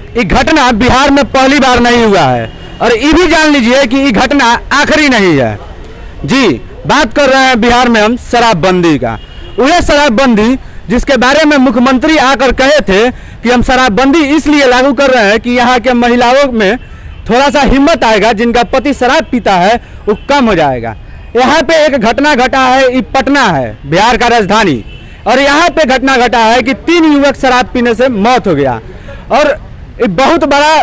ये घटना बिहार में पहली बार नहीं हुआ है और ये भी जान लीजिए कि ये घटना आखिरी नहीं है। जी, बात कर रहे हैं बिहार में हम शराबबंदी का। वह शराबबंदी जिसके बारे में मुख्यमंत्री आकर कहे थे कि हम शराबबंदी इसलिए लागू कर रहे हैं कि यहाँ के महिलाओं में थोड़ा सा हिम्मत आएगा, जिनका पति शराब पीता है वो कम हो जाएगा। यहाँ पे एक घटना घटा है, ये पटना है बिहार का राजधानी, और यहाँ पे घटना घटा है कि 3 युवक शराब पीने से मौत हो गया। और ये बहुत बड़ा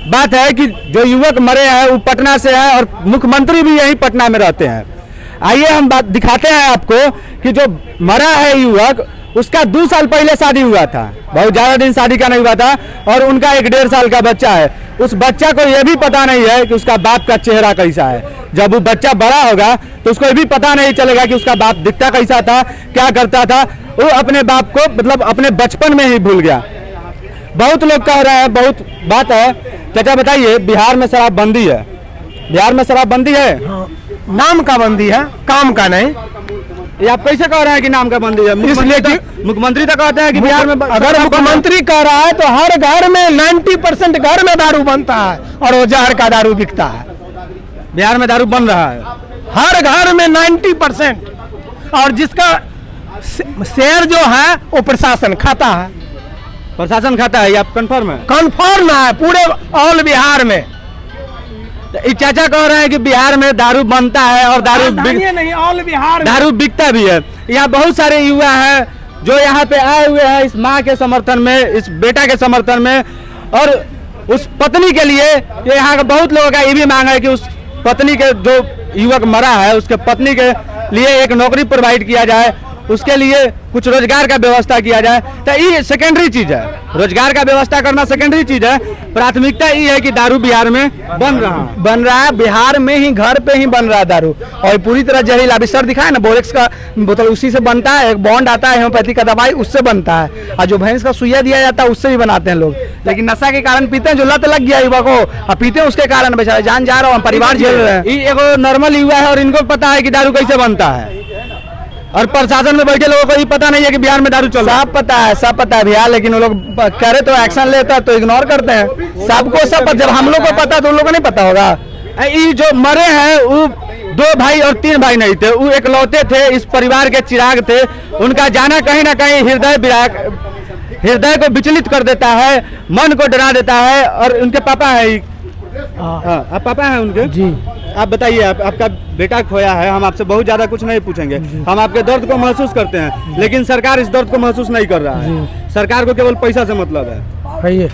बात है कि जो युवक मरे हैं वो पटना से है और मुख्यमंत्री भी यही पटना में रहते हैं। आइए हम बात दिखाते हैं आपको कि जो मरा है युवक, उसका 2 साल पहले शादी हुआ था, बहुत ज़्यादा दिन शादी का नहीं हुआ था, और उनका 1.5 साल का बच्चा है। उस बच्चा को यह भी पता नहीं है कि उसका बाप का चेहरा कैसा है। जब वो बच्चा बड़ा होगा तो उसको ये भी पता नहीं चलेगा कि उसका बाप दिखता कैसा था, क्या करता था। वो अपने बाप को मतलब अपने बचपन में ही भूल गया। बहुत लोग कह रहे हैं, बहुत बात है। चाचा बताइए, बिहार में शराबबंदी है, बिहार में शराबबंदी है? हाँ, नाम का बंदी है, काम का नहीं। ये आप कैसे कह रहे हैं कि नाम का बंदी है? इसलिए कि मुख्यमंत्री तो कहते हैं कि बिहार में, अगर मुख्यमंत्री कह रहा है तो हर घर में 90% घर में दारू बनता है और वो जहर का दारू बिकता है। बिहार में दारू बन रहा है हर घर में 90%, और जिसका शेयर जो है वो प्रशासन खाता है। प्रशासन खाता है, ये आप कंफर्म है? कंफर्म है पूरे ऑल बिहार में। चाचा कह रहे हैं कि बिहार में दारू बनता है और दारू नहीं, ऑल बिहार दारू बिकता भी है। यहाँ बहुत सारे युवा हैं जो यहाँ पे आए हुए हैं इस माँ के समर्थन में, इस बेटा के समर्थन में, और उस पत्नी के लिए। यहाँ के बहुत लोगों का ये भी मांग है कि उस पत्नी के, जो युवक मरा है उसके पत्नी के लिए एक नौकरी प्रोवाइड किया जाए, उसके लिए कुछ रोजगार का व्यवस्था किया जाए। तो ये सेकेंडरी चीज है, रोजगार का व्यवस्था करना सेकेंडरी चीज है। प्राथमिकता ये है कि दारू बिहार में बन रहा है, बिहार में ही घर पे ही बन रहा है दारू, और पूरी तरह जहरीला। अभी सर दिखाए ना, बोरेक्स का बोतल उसी से बनता है, एक बॉन्ड आता है हेमोपैथी का दवाई, उससे बनता है, और जो भैंस का सुइया दिया जाता है उससे भी बनाते हैं लोग। लेकिन नशा के कारण पीते हैं, जो लत लग गया युवा को, और पीते हैं उसके कारण बेचारे जान जा रहा हूँ, परिवार झेल रहे हैं। ये एगो नॉर्मल युवा है और इनको पता है कि दारू कैसे बनता है, और प्रशासन में बैठे लोगों को ये पता नहीं है कि बिहार में दारू चल रहा है। सब पता है, सब पता है भैया, लेकिन वो लोग करे तो एक्शन लेता है तो इग्नोर करते हैं। सबको सब पता, जब हम लोग को पता तो उन लोगों को नहीं पता होगा। ये जो मरे हैं वो 2 भाई और 3 भाई नहीं थे, वो एकलौते थे, इस परिवार के चिराग थे। उनका जाना कहीं ना कहीं हृदय को विचलित कर देता है, मन को डरा देता है। और उनके पापा है, आप पापा हैं उनके? जी। आप बताइए, आपका बेटा खोया है, हम आपसे बहुत ज्यादा कुछ नहीं पूछेंगे, हम आपके दर्द को महसूस करते हैं, लेकिन सरकार इस दर्द को महसूस नहीं कर रहा है। सरकार को केवल पैसा से मतलब है।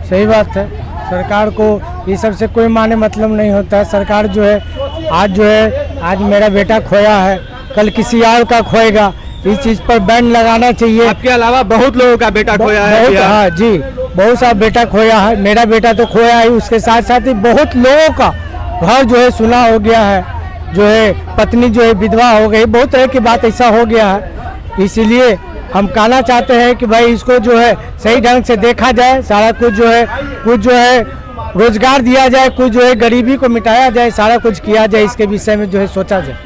सही बात है, सरकार को ये सब से कोई माने मतलब नहीं होता है। सरकार जो है आज मेरा बेटा खोया है, कल किसी और का खोएगा, इस चीज पर बैन लगाना चाहिए। आपके अलावा बहुत लोगों का बेटा खोया है। हाँ जी, बहुत सा बेटा खोया है, मेरा बेटा तो खोया है, उसके साथ साथ ही बहुत लोगों का घर जो है सुना हो गया है, जो है पत्नी जो है विधवा हो गई, बहुत तरह की बात ऐसा हो गया है। इसीलिए हम कहना चाहते हैं कि भाई इसको जो है सही ढंग से देखा जाए, सारा कुछ जो है रोजगार दिया जाए, कुछ जो है गरीबी को मिटाया जाए, सारा कुछ किया जाए, इसके विषय में जो है सोचा जाए।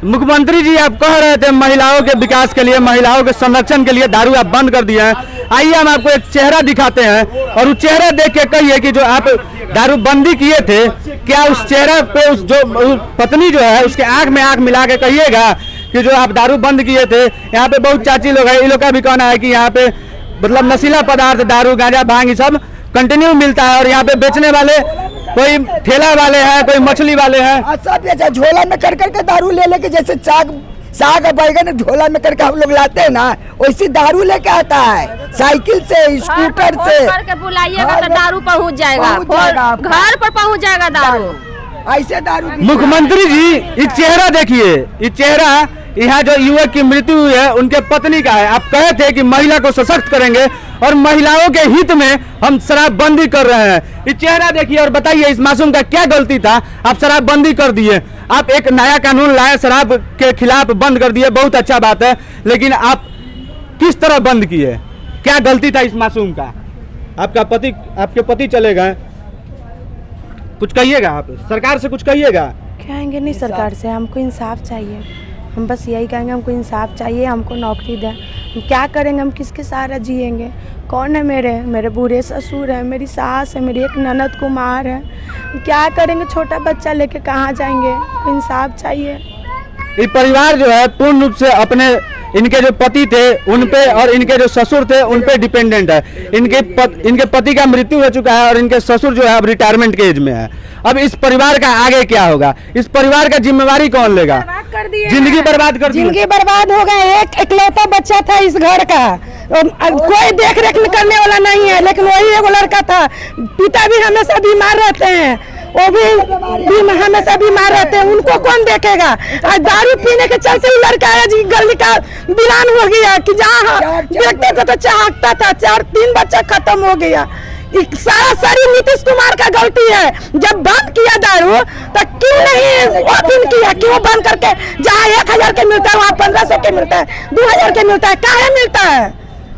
मुख्यमंत्री जी, आप कह रहे थे महिलाओं के विकास के लिए, महिलाओं के संरक्षण के लिए दारू आप बंद कर दिए हैं। आइए हम आपको एक चेहरा दिखाते हैं और उस चेहरा देख के कहिए कि जो आप दारू बंदी किए थे, क्या उस चेहरा पे उस पत्नी जो है उसके आंख में आंख मिला के कहिएगा कि जो आप दारू बंद किए थे। यहाँ पे बहुत चाची लोग हैं, इन लोग का भी कहना है कि यहाँ पे मतलब नशीला पदार्थ, दारू, गांजा, भांग, सब कंटिन्यू मिलता है, और यहाँ पे बेचने वाले कोई ठेला वाले हैं, कोई मछली वाले हैं, सब झोला में कर करके दारू ले लेके, जैसे साग और बैगन झोला में करके हम लोग लाते हैं ना, वैसी दारू लेके आता है, साइकिल से, स्कूटर से। करके बुलाइएगा तो दारू पहुंच जाएगा, घर पर पहुंच जाएगा दारू। ऐसे दारू। मुख्यमंत्री जी, ये चेहरा देखिए, ये चेहरा यहाँ जो युवक की मृत्यु हुई है उनके पत्नी का है। आप कहे थे कि महिला को सशक्त करेंगे और महिलाओं के हित में हम शराबबंदी कर रहे हैं। ये चेहरा देखिए और बताइए इस मासूम का क्या गलती था, आप शराबबंदी कर दिए। आप एक नया कानून लाए, शराब के खिलाफ बंद कर दिए, बहुत अच्छा बात है, लेकिन आप किस तरह बंद किए? क्या गलती था इस मासूम का? आपके पति चले गए, कुछ कहिएगा, आप सरकार से कुछ कहिएगा? कहेंगे नहीं सरकार से, हमको इंसाफ चाहिए, हम बस यही कहेंगे, हमको इंसाफ चाहिए, हमको नौकरी दें। हम क्या करेंगे, हम किसके सहारा जिएंगे? कौन है मेरे बूढ़े ससुर है, मेरी सास है, मेरी एक ननद कुमार है। क्या करेंगे, छोटा बच्चा लेके कहाँ जाएंगे? इंसाफ चाहिए। ये परिवार जो है पूर्ण रूप से अपने इनके जो पति थे उन पे और इनके जो ससुर थे उन पे डिपेंडेंट है। इनके पति का मृत्यु हो चुका है और इनके ससुर जो है अब रिटायरमेंट के एज में है। अब इस परिवार का आगे क्या होगा? इस परिवार का जिम्मेवारी कौन लेगा? जिंदगी बर्बाद कर दी। जिंदगी बर्बाद हो गए। एक इकलौता बच्चा था इस घर का, कोई देख रेख करने वाला नहीं है, लेकिन वही एगो लड़का था। पिता भी हमेशा बीमार रहते हैं, वो भी हमेशा बीमार रहते हैं, उनको कौन देखेगा? आज दारू पीने के चलते वो लड़का है जी गली का वीरान हो गया कि जहाँ देखते थे तो चहकता था। 4-3 बच्चा खत्म हो गया। सारा सारी नीतीश कुमार का गलती है। जब बंद किया दारू तो क्यों नहीं ओपन किया? क्यों बंद करके जहाँ 1000 के मिलता है वहाँ 1500 के मिलता है, 2000 के मिलता है, काहे मिलता है?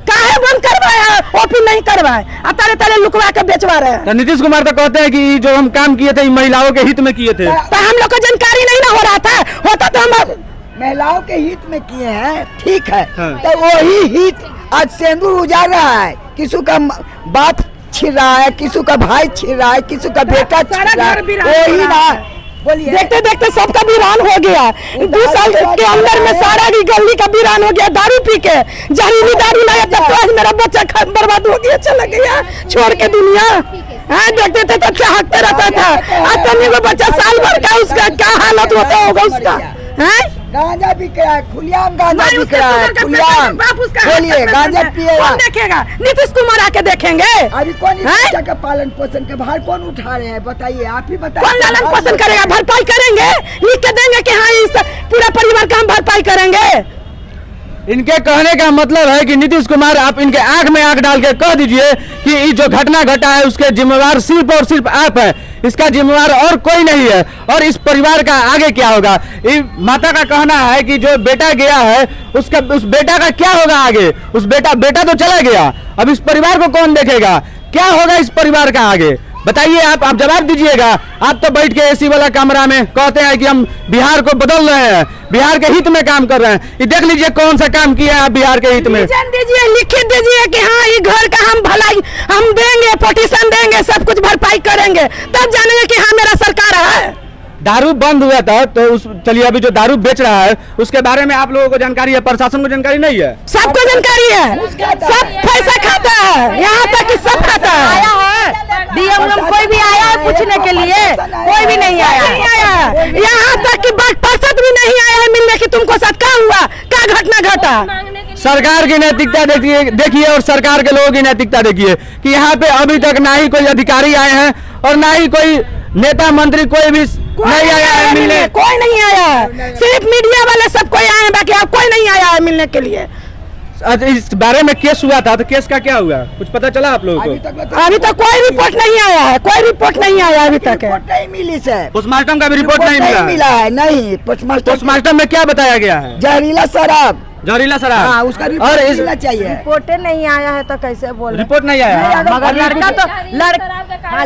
काहे बंद करवाया? ओपन नहीं करवाए, तारे तारे लुकवा के बेचवा रहे हैं। तो नीतीश कुमार तो कहते हैं कि जो हम काम किए थे महिलाओं के हित में किए थे। तो हम लोग को जानकारी नहीं ना हो रहा था, होता तो हम महिलाओं के हित में किए हैं, ठीक है। हाँ। तो वही हित आज सिंदूर उजाड़ रहा है। किसी का बाप छिड़ रहा है, किसी का भाई छिड़ रहा है, किसी का बेटा छिड़ रहा है। वही ना, बोलिए। देखते देखते सबका वीरान हो गया। 2 साल के अंदर में सारा की गली का वीरान हो गया। दारू पी के जहरीली दारू लाया तब तो आज मेरा बच्चा बर्बाद हो गया, चला गया छोड़ के दुनिया। हाँ, देखते थे तो चहकते रहता था। आज तो वो बच्चा साल भर का, उसका क्या हालत होता होगा उसका? गांजा बिक रहा है, खुलेआम गांजा बिक रहा है, खुलेआम। बोलिए, गांजा पिएगा कौन देखेगा? नीतीश कुमार आके देखेंगे। अभी कौन इस बच्चा का पालन पोषण के भार कौन उठा रहे हैं? बताइए, आप ही बताइए। कौन लालन पोषण करेगा? भरपाई करेंगे, लिख के देंगे कि हाँ इस पूरा परिवार का हम भरपाई करेंगे। इनके कहने का मतलब है कि नीतीश कुमार आप इनके आंख में आंख डाल के कह दीजिए कि ये जो घटना घटा है उसके जिम्मेवार सिर्फ और सिर्फ आप हैं, इसका जिम्मेवार और कोई नहीं है। और इस परिवार का आगे क्या होगा? माता का कहना है कि जो बेटा गया है उस बेटा का क्या होगा आगे? उस बेटा तो चला गया, अब इस परिवार को कौन देखेगा? क्या होगा इस परिवार का आगे? बताइए, आप जवाब दीजिएगा। आप तो बैठ के एसी वाला कमरा में कहते हैं कि हम बिहार को बदल रहे हैं, बिहार के हित में काम कर रहे हैं। ये देख लीजिए कौन सा काम किया है आप बिहार के हित में। दीजिए, लिखित दीजिए कि हाँ ये घर का हम भलाई हम देंगे, पटिशन देंगे, सब कुछ भरपाई करेंगे, तब जानेंगे कि हाँ मेरा सरकार है। दारू बंद हुआ था तो चलिए अभी जो दारू बेच रहा है उसके बारे में आप लोगों को जानकारी है, प्रशासन को जानकारी नहीं है? सबको जानकारी है, सब पैसा खाता है, यहाँ तक कि सब खाता है। आया है डीएम कोई भी आया है पूछने के लिए? कोई भी नहीं आया। यहाँ तक कि पार्षद भी नहीं आया है मिलने की तुमको साथ क्या हुआ, क्या घटना घटा। सरकार की नैतिकता देखिए और सरकार के लोगों की नैतिकता देखिए कि यहाँ पे अभी तक ना ही कोई अधिकारी आए हैं और ना ही कोई नेता मंत्री कोई भी नहीं आया है मिलने। कोई नहीं आया है, सिर्फ मीडिया वाले सब कोई आए हैं, बाकी अब कोई नहीं आया है मिलने के लिए। इस बारे में केस हुआ था तो केस का क्या हुआ, कुछ पता चला आप लोगों को? अभी तक कोई रिपोर्ट नहीं आया है, कोई रिपोर्ट नहीं आया अभी तक। नहीं मिली सर, पोस्टमार्टम का भी रिपोर्ट नहीं मिला है। नहीं, पोस्टमार्टम में क्या बताया गया है? जहरीला शराब। हाँ, उसका रिपोर्ट मिलना चाहिए। रिपोर्ट नहीं आया है तो कैसे बोल? रिपोर्ट नहीं आया, मगर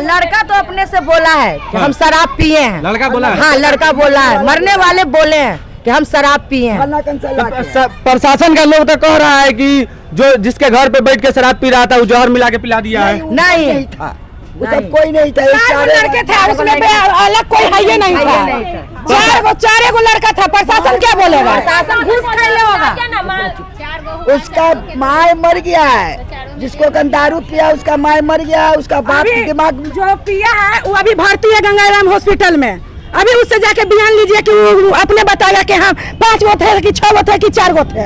लड़का तो अपने से बोला है कि हम शराब पिए हैं। लड़का बोला है? हाँ, लड़का बोला है, मरने वाले बोले हैं कि हम शराब पिए हैं। प्रशासन का लोग तो कह रहा है कि जो जिसके घर पे बैठ के शराब पी रहा था वो जहर मिला के पिला दिया है। नहीं था, वो सब कोई नहीं था। 4 लड़के थे, उसमें अलग कोई है ही नहीं था। 4 लड़का था, प्रशासन क्या बोलेगा? प्रशासन घूस खाने होगा। उसका माँ मर गया है, जिसको दारू पिया उसका माँ मर गया है, उसका बाप दिमाग जो पिया है वो अभी भर्ती है गंगाराम हॉस्पिटल में। अभी उससे जाके बयान लीजिए कि वो अपने बताएगा कि हाँ 5 गो थे कि 6 गो थे कि 4 गो थे,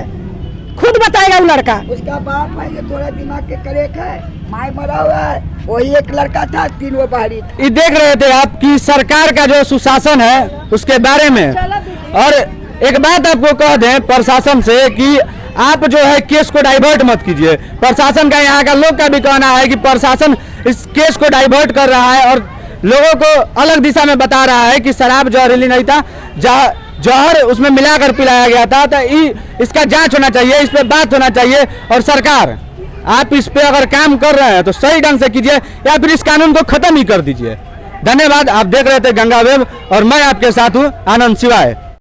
खुद बताएगा वो लड़का। उसका बाप है जो थोड़ा दिमाग के करेक है, माँ मरा हुआ है, वही एक लड़का था, 3 वो बाहरी था। ये देख रहे थे आप कि सरकार का जो सुशासन है उसके बारे में। और एक बात आपको कह दें प्रशासन से कि आप जो है केस को डाइवर्ट मत कीजिए। प्रशासन का, यहाँ का लोग का भी कहना है कि प्रशासन इस केस को डाइवर्ट कर रहा है और लोगों को अलग दिशा में बता रहा है कि शराब जहरीली नहीं था, जहर उसमें मिलाकर पिलाया गया था। तो इसका जांच होना चाहिए, इस पे बात होना चाहिए। और सरकार आप इस पे अगर काम कर रहे हैं तो सही ढंग से कीजिए या फिर इस कानून को खत्म ही कर दीजिए। धन्यवाद। आप देख रहे थे गंगा वेब और मैं आपके साथ हूँ आनंद शिवाय।